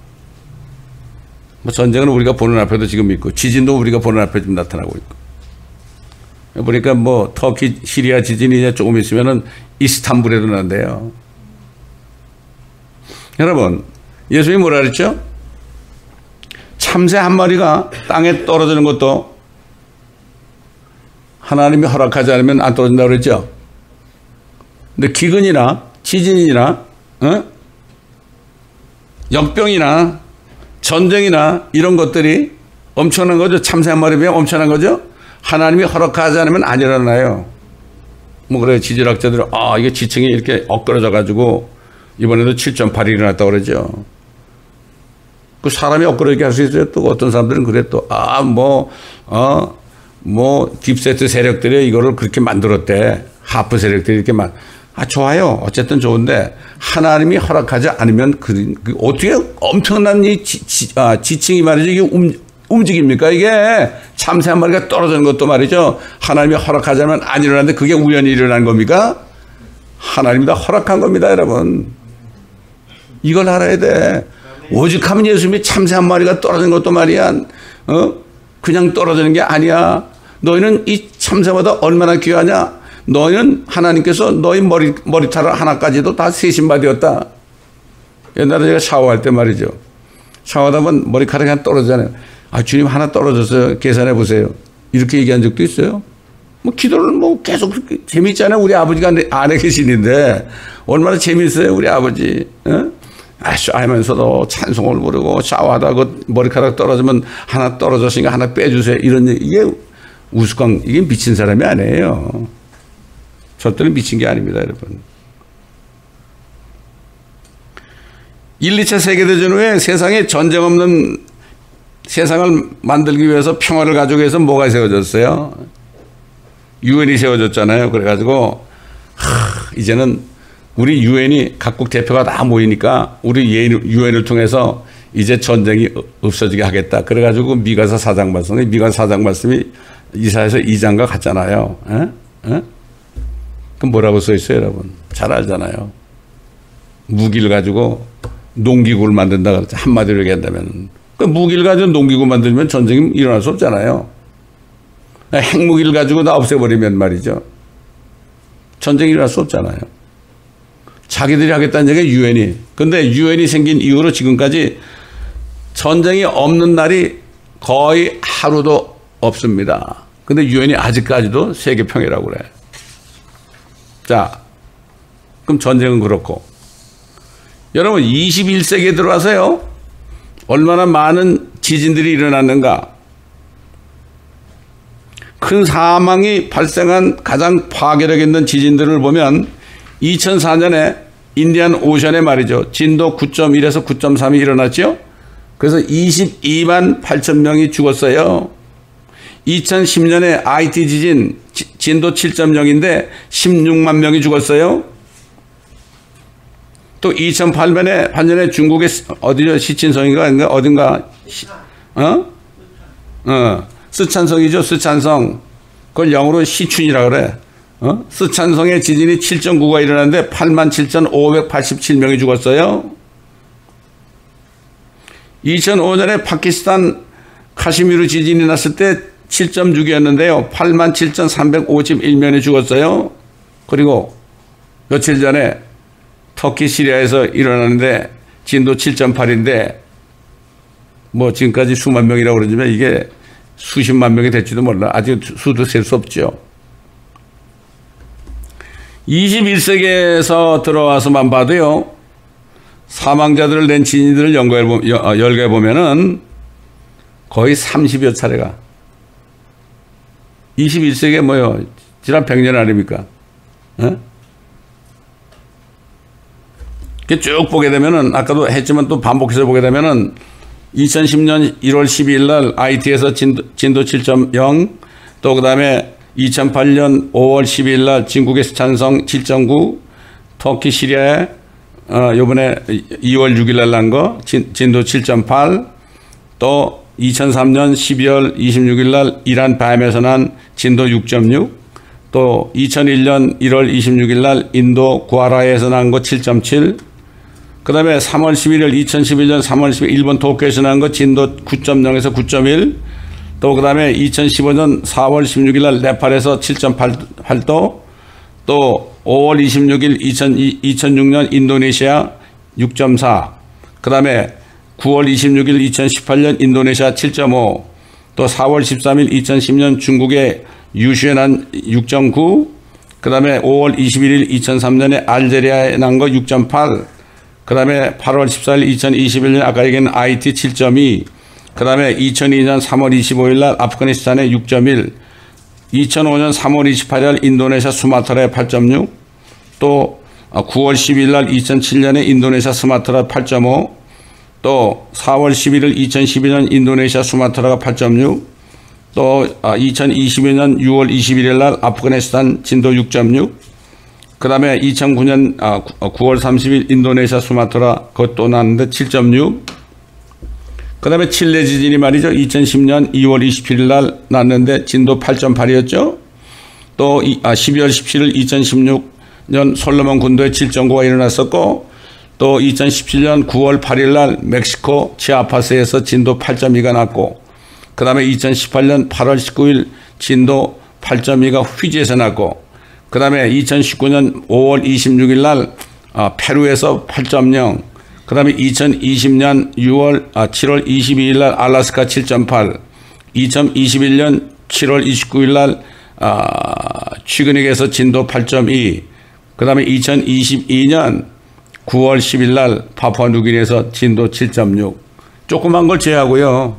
뭐 전쟁은 우리가 보는 앞에도 지금 있고 지진도 우리가 보는 앞에 지금 나타나고 있고 보니까 뭐 터키 시리아 지진이 이제 조금 있으면은 이스탄불에도 난대요. 여러분 예수님이 뭐라 그랬죠? 참새 한 마리가 땅에 떨어지는 것도 하나님이 허락하지 않으면 안 떨어진다고 그랬죠? 근데 기근이나 지진이나 역병이나 전쟁이나 이런 것들이 엄청난 거죠. 참새 한 마리면 엄청난 거죠. 하나님이 허락하지 않으면 안 일어나요. 뭐 그래요. 지질학자들은 이게 지층이 이렇게 엇그러져 가지고 이번에도 7.8이 일어났다고 그러죠. 그 사람이 엇그러지게 할 수 있어요. 또 어떤 사람들은 그래 또 딥세트 세력들이 이거를 그렇게 만들었대. 하프 세력들이 이렇게 좋아요. 어쨌든 좋은데 하나님이 허락하지 않으면 어떻게 엄청난 이 지층이 말이죠. 이게 움직입니까? 이게 참새 한 마리가 떨어지는 것도 말이죠. 하나님이 허락하지 않으면 안 일어나는데 그게 우연히 일어난 겁니까? 하나님이 다 허락한 겁니다, 여러분. 이걸 알아야 돼. 오직하면 예수님이 참새 한 마리가 떨어진 것도 말이야. 그냥 떨어지는 게 아니야. 너희는 이 참새보다 얼마나 귀하냐? 너희는 하나님께서 너희 머리털 하나까지도 다 세신받이었다. 옛날에 제가 샤워할 때 말이죠. 샤워하다 보면 머리카락이 하나 떨어지잖아요. 주님 하나 떨어졌어요. 계산해 보세요. 이렇게 얘기한 적도 있어요. 뭐 기도를 뭐 계속 재밌잖아요. 우리 아버지가 안에 계시는데 얼마나 재밌어요. 우리 아버지. 하면서도 찬송을 부르고 샤워하다 그 머리카락 떨어지면 하나 떨어졌으니까 하나 빼주세요. 이런 얘기. 이게 우스꽝, 이게 미친 사람이 아니에요. 절대로 미친 게 아닙니다, 여러분. 1, 2차 세계대전 후에 세상에 전쟁 없는 세상을 만들기 위해서 평화를 가지고 위해서 뭐가 세워졌어요? 유엔이 세워졌잖아요. 그래가지고 이제는 우리 유엔이 각국 대표가 다 모이니까 우리 유엔을 통해서 이제 전쟁이 없어지게 하겠다. 그래가지고 미가서 사장 말씀이 이사에서 2장과 같잖아요. 그럼 뭐라고 써 있어요, 여러분? 잘 알잖아요. 무기를 가지고 농기구를 만든다 그랬죠. 한마디로 얘기한다면. 그 무기를 가지고 농기구 만들면 전쟁이 일어날 수 없잖아요. 핵무기를 가지고 다 없애버리면 말이죠. 전쟁이 일어날 수 없잖아요. 자기들이 하겠다는 얘기가 유엔이. 근데 유엔이 생긴 이후로 지금까지 전쟁이 없는 날이 거의 하루도 없습니다. 근데 유엔이 아직까지도 세계 평화라고 그래. 자, 그럼 전쟁은 그렇고. 여러분 21세기에 들어와서요. 얼마나 많은 지진들이 일어났는가. 큰 사망이 발생한 가장 파괴력 있는 지진들을 보면 2004년에 인디안 오션에 말이죠. 진도 9.1에서 9.3이 일어났죠. 그래서 22만 8천 명이 죽었어요. 2010년에 IT 지진 진도 7.0인데 16만 명이 죽었어요. 또 2008년에 반년에 중국의 어디죠? 시친성인가 어딘가 스촨성이죠. 스촨성. 그걸 영어로 시춘이라 그래. 스촨성의 지진이 7.9가 일어났는데 87,587명이 죽었어요. 2005년에 파키스탄 카시미르 지진이 났을 때 7.6이었는데요. 87,351명이 죽었어요. 그리고 며칠 전에 터키 시리아에서 일어났는데 진도 7.8인데 뭐 지금까지 수만 명이라고 그러지만 이게 수십만 명이 될지도 몰라. 아직 수도 셀 수 없죠. 21세기에서 들어와서만 봐도요. 사망자들을 낸 지진들을 열거해 보면은 거의 30여 차례가 21세기에 뭐요? 지난 100년 아닙니까? 쭉 보게 되면은 아까도 했지만 또 반복해서 보게 되면은 2010년 1월 12일 날 IT에서 진도 7.0 또 그다음에 2008년 5월 12일 날 중국의 스촨성 7.9 터키 시리아에 요번에 2월 6일 날 난 거 진도 7.8 또 2003년 12월 26일 날 이란 밤에서 난 진도 6.6 또 2001년 1월 26일 날 인도 구아라에서 난 거 7.7 그 다음에 3월 11일 2011년 3월 10일 일본 도쿄에서 난 거 진도 9.0에서 9.1 또 그 다음에 2015년 4월 16일 날 네팔에서 7.8도 또 5월 26일 2006년 인도네시아 6.4 그 다음에 9월 26일 2018년 인도네시아 7.5 또 4월 13일 2010년 중국의 유슈에 난 6.9 그 다음에 5월 21일 2003년에 알제리아에 난 거 6.8 그 다음에 8월 14일 2021년 아까 얘기한 IT 7.2 그 다음에 2002년 3월 25일 날 아프가니스탄에 6.1 2005년 3월 28일 인도네시아 수마트라에 8.6 또 9월 10일 날 2007년에 인도네시아 수마트라 8.5 또 4월 11일 2012년 인도네시아 수마트라가 8.6 또 2022년 6월 21일 날 아프가니스탄 진도 6.6 그 다음에 2009년 9월 30일 인도네시아 수마트라 그것도 났는데 7.6 그 다음에 칠레 지진이 말이죠. 2010년 2월 27일 날 났는데 진도 8.8이었죠. 또 12월 17일 2016년 솔로몬 군도에 7.9가 일어났었고 또 2017년 9월 8일 날 멕시코 치아파스에서 진도 8.2가 났고 그 다음에 2018년 8월 19일 진도 8.2가 휘지에서 났고 그 다음에 2019년 5월 26일 날 페루에서 8.0 그 다음에 2020년 7월 22일 날 알래스카 7.8 2021년 7월 29일 날 취그닉에서 진도 8.2 그 다음에 2022년 9월 10일 날 파푸아뉴기니에서 진도 7.6 조그만 걸 제외하고요.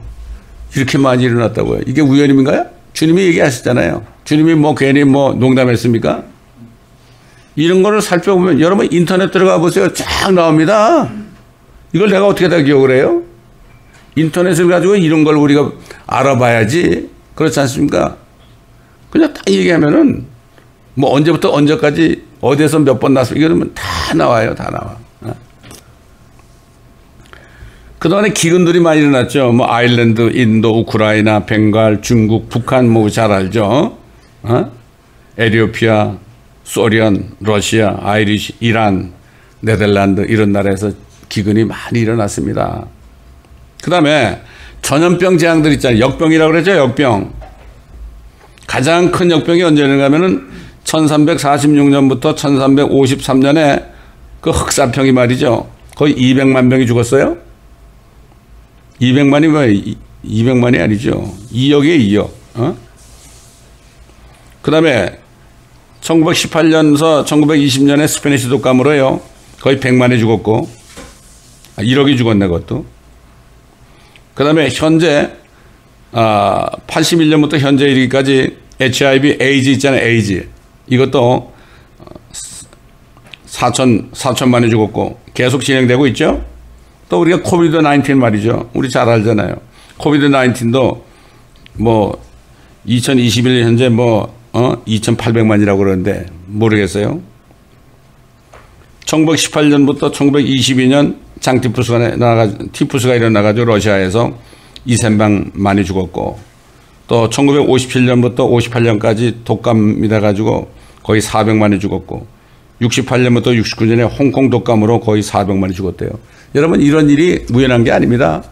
이렇게 많이 일어났다고요. 이게 우연입니까요? 주님이 얘기하셨잖아요. 주님이 뭐 괜히 뭐 농담했습니까? 이런 거를 살펴보면 여러분 인터넷 들어가 보세요. 쫙 나옵니다. 이걸 내가 어떻게 다 기억을 해요? 인터넷을 가지고 이런 걸 우리가 알아봐야지. 그렇지 않습니까? 그냥 딱 얘기하면은 뭐 언제부터 언제까지 어디에서 몇 번 났어. 이러면 다 나와요. 다 나와. 그동안에 기근들이 많이 일어났죠. 뭐 아일랜드, 인도, 우크라이나, 벵갈, 중국, 북한 뭐 잘 알죠. 에티오피아, 소련, 러시아, 아이리시, 이란, 네덜란드 이런 나라에서 기근이 많이 일어났습니다. 그 다음에 전염병 재앙들 있잖아요. 역병이라고 그러죠. 역병. 가장 큰 역병이 언제 일어나면은 1346년부터 1353년에 그 흑사병이 말이죠. 거의 200만 명이 죽었어요. 200만이 뭐예요? 200만이 아니죠. 2억이에요. 2억. 그 다음에 1918년서 1920년에 스페니시 독감으로요. 거의 100만이 죽었고 1억이 죽었네 그것도. 그 다음에 현재 81년부터 현재 이르기까지 HIV, 에이즈 있잖아요. 에이즈. 이것도 4천만이 죽었고 계속 진행되고 있죠. 또 우리가 코비드 19 말이죠. 우리 잘 알잖아요. 코비드 19도 뭐 2021년 현재 뭐 2,800만이라고 그러는데 모르겠어요. 1918년부터 1922년 티푸스가 일어나가지고 러시아에서 2,000명 많이 죽었고, 또 1957년부터 58년까지 독감이 돼가지고 거의 400만이 죽었고, 68년부터 69년에 홍콩 독감으로 거의 400만이 죽었대요. 여러분, 이런 일이 우연한 게 아닙니다.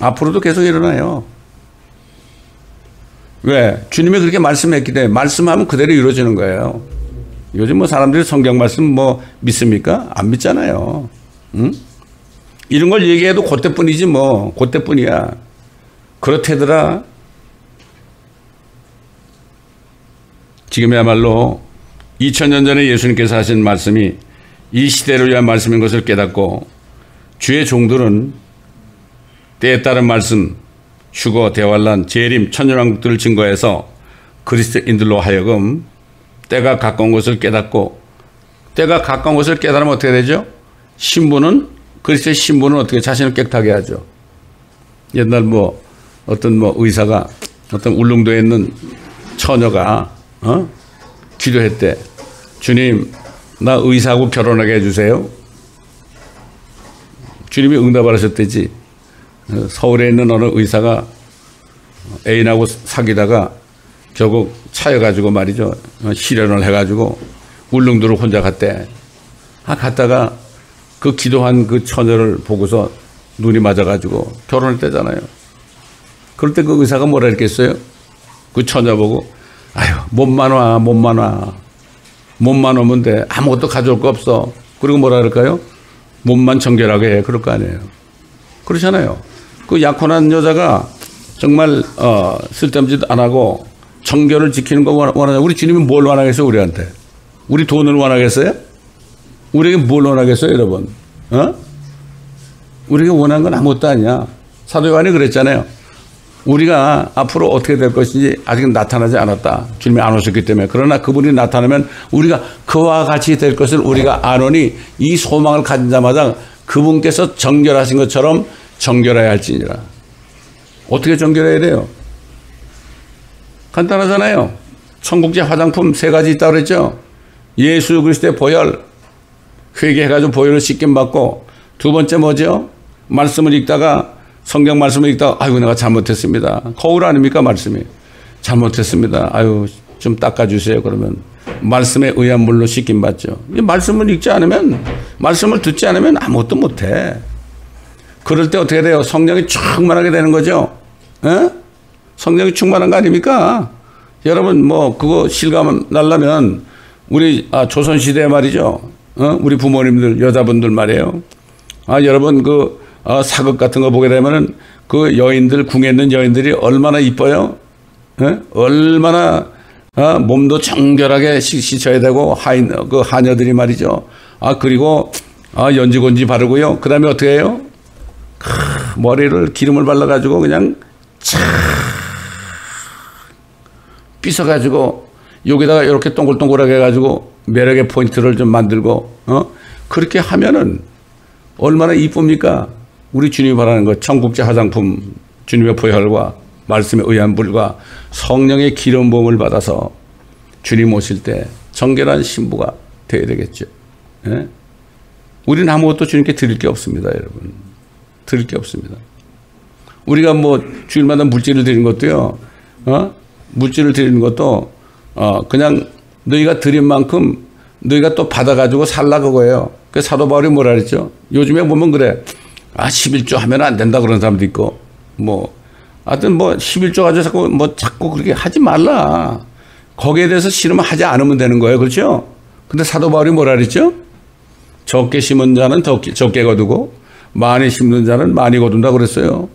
앞으로도 계속 일어나요. 왜? 주님이 그렇게 말씀했기 때문에 말씀하면 그대로 이루어지는 거예요. 요즘 뭐 사람들이 성경 말씀 뭐 믿습니까? 안 믿잖아요. 응? 이런 걸 얘기해도 그때뿐이지 뭐. 그때뿐이야. 그렇대더라. 지금이야말로 2000년 전에 예수님께서 하신 말씀이 이 시대를 위한 말씀인 것을 깨닫고, 주의 종들은 때에 따른 말씀, 휴거, 대환란, 재림, 천연왕국들을 증거해서 그리스도인들로 하여금 때가 가까운 것을 깨닫고, 때가 가까운 것을 깨달으면 어떻게 되죠? 신부는, 그리스도의 신부는 어떻게 자신을 깨끗하게 하죠? 옛날 뭐 어떤 뭐 의사가 어떤 울릉도에 있는 처녀가 기도했대. 주님, 나 의사하고 결혼하게 해주세요. 주님이 응답을 하셨대지. 서울에 있는 어느 의사가 애인하고 사귀다가 결국 차여가지고 말이죠. 실연을 해가지고 울릉도를 혼자 갔대. 갔다가 그 기도한 그 처녀를 보고서 눈이 맞아가지고 결혼했대잖아요. 그럴 때 그 의사가 뭐라 했겠어요? 그 처녀 보고, 아유, 몸만 와. 몸만 오면 돼. 아무것도 가져올 거 없어. 그리고 뭐라 그럴까요? 몸만 정결하게 해. 그럴 거 아니에요. 그렇잖아요. 그 약혼한 여자가 정말 쓸데없지도 안 하고 정결을 지키는 거 원하냐. 우리 주님이 뭘 원하겠어요, 우리한테? 우리 돈을 원하겠어요? 우리에게 뭘 원하겠어요, 여러분? 우리에게 원하는 건 아무것도 아니야. 사도 요한이 그랬잖아요. 우리가 앞으로 어떻게 될 것인지 아직 나타나지 않았다. 주님이 안 오셨기 때문에. 그러나 그분이 나타나면 우리가 그와 같이 될 것을 우리가 아노니, 이 소망을 가진 자마다 그분께서 정결하신 것처럼 정결해야 할지니라. 어떻게 정결해야 돼요? 간단하잖아요. 천국제 화장품 3가지 있다고 그랬죠. 예수 그리스도의 보혈, 회개해가지고 보혈을 씻김받고, 두 번째 뭐죠? 말씀을 읽다가, 성경 말씀을 읽다가, 아이고 내가 잘못했습니다. 거울 아닙니까 말씀이? 잘못했습니다. 아유 좀 닦아주세요. 그러면 말씀에 의한 물로 씻김받죠. 말씀을 읽지 않으면, 말씀을 듣지 않으면 아무것도 못해. 그럴 때 어떻게 돼요? 성령이 충만하게 되는 거죠. 에? 성령이 충만한 거 아닙니까? 여러분 뭐 그거 실감 날라면 우리 조선시대에 말이죠. 우리 부모님들, 여자분들 말이에요. 여러분 그 사극 같은 거 보게 되면은 그 여인들, 궁에 있는 여인들이 얼마나 이뻐요? 얼마나 몸도 정결하게 씻어야 되고, 그 하녀들이 말이죠. 그리고 연지곤지 바르고요. 그 다음에 어떻게 해요? 머리를 기름을 발라가지고 그냥 착 빗어가지고 여기다가 이렇게 동글동글하게 해가지고 매력의 포인트를 좀 만들고, 그렇게 하면은 얼마나 이쁩니까? 우리 주님이 바라는 것, 천국제 화장품, 주님의 보혈과 말씀에 의한 불과 성령의 기름 부음을 받아서 주님 오실 때 정결한 신부가 되어야 되겠죠. 예? 우리는 아무것도 주님께 드릴 게 없습니다, 여러분. 드릴 게 없습니다. 우리가 뭐 주일마다 물질을 드리는 것도요, 물질을 드리는 것도 그냥 너희가 드린 만큼 너희가 또 받아가지고 살라 그거예요. 그 사도 바울이 뭐라 그랬죠? 요즘에 보면 그래. 11조 하면 안 된다 그런 사람도 있고, 뭐, 하여튼 뭐 11조 가지고 자꾸 그렇게 하지 말라. 거기에 대해서 싫으면 하지 않으면 되는 거예요. 그렇죠? 근데 사도 바울이 뭐라 그랬죠? 적게 심은 자는 적게 거두고, 많이 심는 자는 많이 거둔다 그랬어요.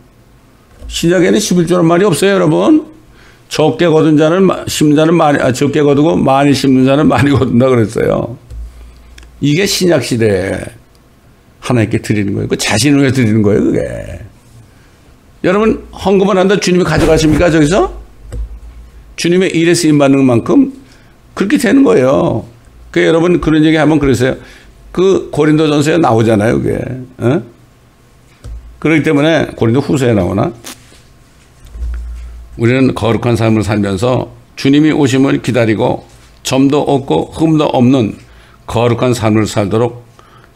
신약에는 11조란 말이 없어요, 여러분. 적게 거둔 자는 심는 자는 적게 거두고, 많이 심는 자는 많이 거둔다 그랬어요. 이게 신약 시대에 하나님께 드리는 거예요. 그 자신을 위해 드리는 거예요, 그게. 여러분, 헌금을 한다 주님이 가져가십니까, 저기서? 주님의 일에 쓰임 받는 만큼 그렇게 되는 거예요. 그 여러분 그런 얘기 하면 그러세요. 그 고린도전서에 나오잖아요, 그게. 어? 그렇기 때문에 고린도 후서에 나오나? 우리는 거룩한 삶을 살면서 주님이 오심을 기다리고 점도 없고 흠도 없는 거룩한 삶을 살도록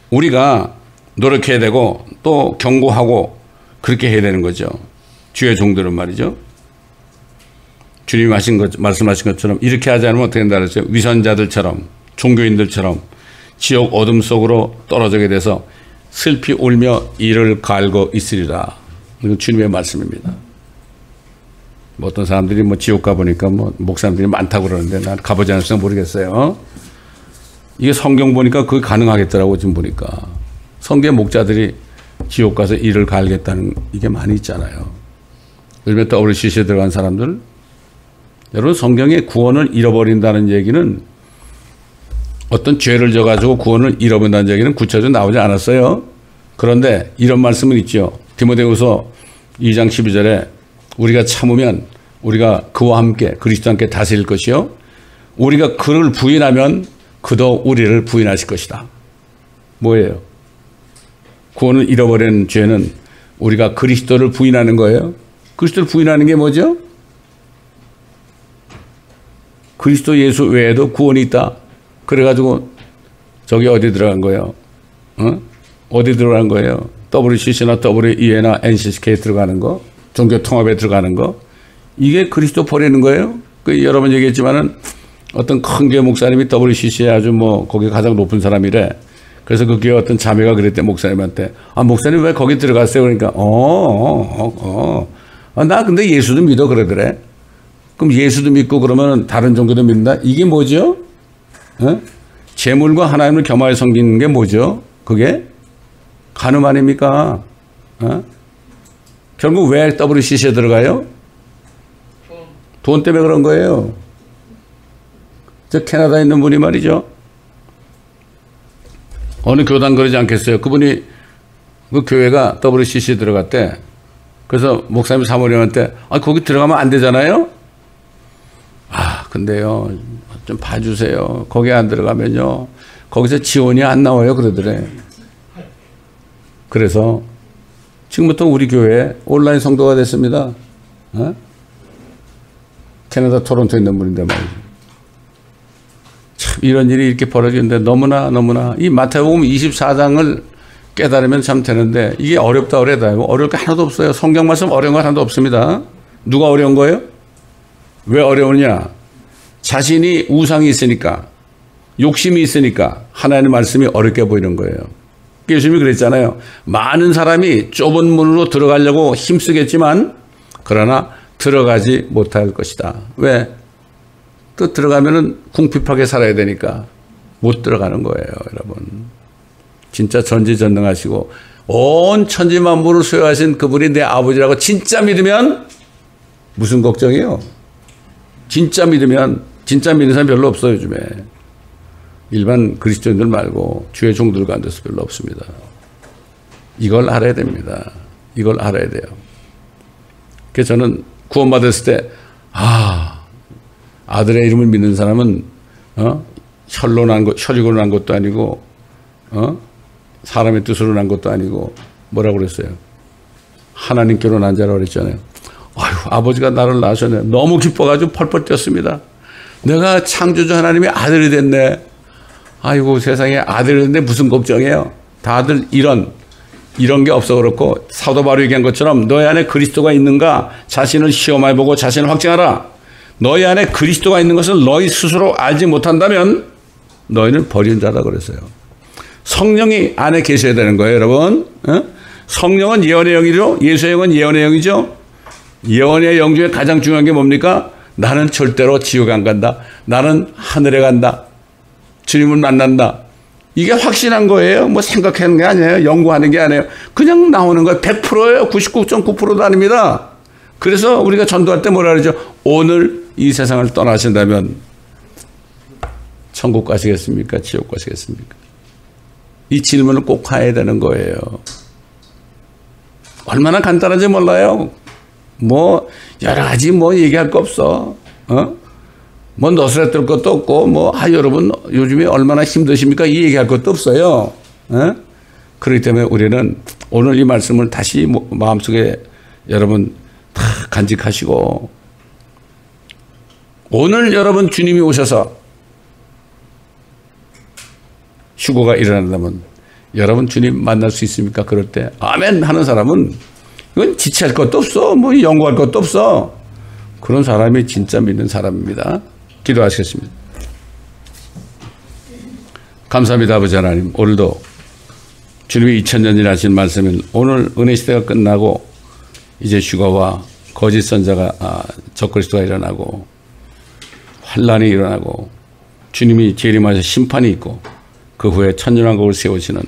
우리가 노력해야 되고 또 경고하고 그렇게 해야 되는 거죠. 주의 종들은 말이죠. 주님이 말씀하신 것처럼 이렇게 하지 않으면 어떻게 된다 그랬어요? 위선자들처럼 종교인들처럼 지옥 어둠 속으로 떨어지게 돼서 슬피 울며 이를 갈고 있으리라. 이건 주님의 말씀입니다. 뭐 어떤 사람들이 뭐 지옥 가보니까 뭐 목사님들이 많다고 그러는데 난 가보지 않아서 모르겠어요. 이게 성경 보니까 그게 가능하겠더라고 지금 보니까. 성경 목자들이 지옥 가서 이를 갈겠다는 이게 많이 있잖아요. 요즘에 WCC에 들어간 사람들, 여러분 성경에 구원을 잃어버린다는 얘기는 어떤 죄를 져가지고 구원을 잃어버린다는 얘기는 구체적으로 나오지 않았어요. 그런데 이런 말씀은 있죠. 디모데후서 2장 12절에 우리가 참으면 우리가 그와 함께 그리스도와 함께 다스릴 것이요 우리가 그를 부인하면 그도 우리를 부인하실 것이다. 뭐예요? 구원을 잃어버린 죄는 우리가 그리스도를 부인하는 거예요. 그리스도를 부인하는 게 뭐죠? 그리스도 예수 외에도 구원이 있다. 그래가지고 저기 어디 들어간 거예요? 어? 어디 들어간 거예요? WCC나 WEA나 NCCK 들어가는 거? 종교통합에 들어가는 거? 이게 그리스도 버리는 거예요? 그 여러 번 얘기했지만은 어떤 큰 교회 목사님이 WCC에 아주 뭐 거기 가장 높은 사람이래. 그래서 그 교회 어떤 자매가 그랬대 목사님한테. 아 목사님 왜 거기 들어갔어요? 그러니까 나 근데 예수도 믿어 그러더래. 그럼 예수도 믿고 그러면 다른 종교도 믿는다? 이게 뭐죠? 어? 재물과 하나님을 겸하여 섬기는 게 뭐죠? 그게 간음 아닙니까? 어? 결국 왜 WCC에 들어가요? 돈 때문에 그런 거예요. 저 캐나다에 있는 분이 말이죠. 어느 교단 그러지 않겠어요? 그분이 그 교회가 WCC에 들어갔대. 그래서 목사님 사모님한테 거기 들어가면 안 되잖아요? 근데요 좀 봐주세요. 거기 안 들어가면요 거기서 지원이 안 나와요 그러더래. 그래서 지금부터 우리 교회 온라인 성도가 됐습니다. 어? 캐나다 토론토에 있는 분인데 말이죠. 참 이런 일이 이렇게 벌어지는데 너무나 이 마태복음 24장을 깨달으면 참 되는데 이게 어렵다 어려울 게 하나도 없어요. 성경 말씀 어려운 거 하나도 없습니다. 누가 어려운 거예요? 왜 어려우냐? 자신이 우상이 있으니까 욕심이 있으니까 하나님의 말씀이 어렵게 보이는 거예요. 예수님이 그랬잖아요. 많은 사람이 좁은 문으로 들어가려고 힘쓰겠지만 그러나 들어가지 못할 것이다. 왜? 또 들어가면은 궁핍하게 살아야 되니까 못 들어가는 거예요, 여러분. 진짜 전지전능하시고 온 천지만물을 소유하신 그분이 내 아버지라고 진짜 믿으면 무슨 걱정이에요? 진짜 믿는 사람 별로 없어요, 요즘에. 일반 그리스도인들 말고 주의 종들 가운데서 별로 없습니다. 이걸 알아야 됩니다. 이걸 알아야 돼요. 그래서 저는 구원받았을 때 아들의 이름을 믿는 사람은 혈로 난 것도 아니고 사람의 뜻으로 난 것도 아니고 뭐라고 그랬어요? 하나님께로 난 자라고 그랬잖아요. 아버지가 나를 낳으셨네. 너무 기뻐가지고 펄펄 뛰었습니다. 내가 창조주 하나님의 아들이 됐네. 아이고 세상에 아들이 됐는데 무슨 걱정이에요. 다들 이런 게 없어 그렇고 사도 바울이 얘기한 것처럼 너희 안에 그리스도가 있는가 자신을 시험해보고 자신을 확증하라. 너희 안에 그리스도가 있는 것을 너희 스스로 알지 못한다면 너희는 버린 자다 그랬어요. 성령이 안에 계셔야 되는 거예요, 여러분. 성령은 예언의 영이죠. 예수의 영은 예언의 영이죠. 예언의 영 중에 가장 중요한 게 뭡니까? 나는 절대로 지옥 안 간다. 나는 하늘에 간다. 주님을 만난다. 이게 확신한 거예요. 뭐 생각하는 게 아니에요. 연구하는 게 아니에요. 그냥 나오는 거예요. 100%예요. 99.9%도 아닙니다. 그래서 우리가 전도할 때 뭐라 그러죠? 오늘 이 세상을 떠나신다면 천국 가시겠습니까? 지옥 가시겠습니까? 이 질문을 꼭 해야 되는 거예요. 얼마나 간단한지 몰라요. 뭐 여러 가지 뭐 얘기할 거 없어. 뭐 너스레뜰 것도 없고 뭐 여러분 요즘에 얼마나 힘드십니까? 이 얘기할 것도 없어요. 에? 그렇기 때문에 우리는 오늘 이 말씀을 다시 마음속에 여러분 다 간직하시고, 오늘 여러분 주님이 오셔서 휴거가 일어난다면 여러분 주님 만날 수 있습니까? 그럴 때 아멘 하는 사람은 이건 지체할 것도 없어, 뭐 연구할 것도 없어. 그런 사람이 진짜 믿는 사람입니다. 기도하시겠습니다. 감사합니다. 아버지 하나님, 오늘도 주님이 2000년이나 하신 말씀은 오늘 은혜 시대가 끝나고 이제 휴거와 거짓 선자가 적그리스도가 일어나고 환란이 일어나고 주님이 재림하셔 심판이 있고 그 후에 천년왕국을 세우시는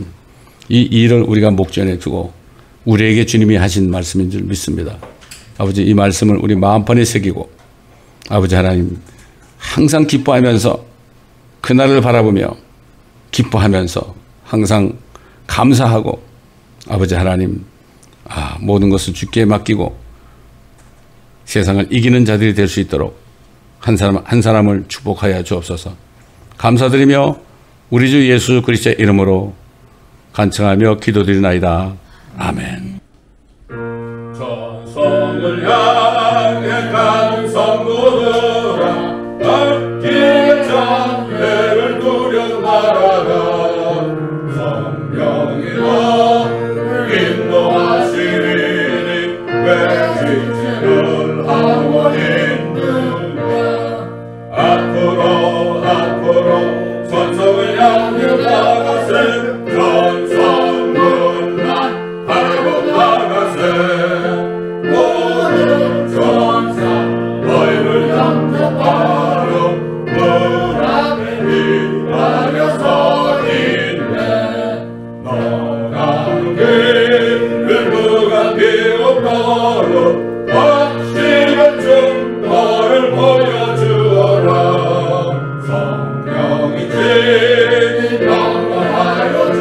이 일을 우리가 목전에 두고 우리에게 주님이 하신 말씀인 줄 믿습니다. 아버지, 이 말씀을 우리 마음판에 새기고 아버지 하나님 항상 기뻐하면서 그날을 바라보며 기뻐하면서 항상 감사하고 아버지 하나님 모든 것을 주께 맡기고 세상을 이기는 자들이 될 수 있도록 한 사람 한 사람을 축복하여 주옵소서. 감사드리며 우리 주 예수 그리스도의 이름으로 간청하며 기도드리나이다. 아멘. 천성을 향해 가는 성도들아, 악기의 장애를 두려 말아라. 성령이여 인도하시리니 외치지를 하고 있느냐. 앞으로 천성을 향해 나가세. 천성문만 알고 나가세. 모든 천사 너희를 영접하여 문 앞에 기다려 서 있네. 너가는 길 누가 비웃더러 확실한 증거를 보여주어라. 성령이지 영원하여 주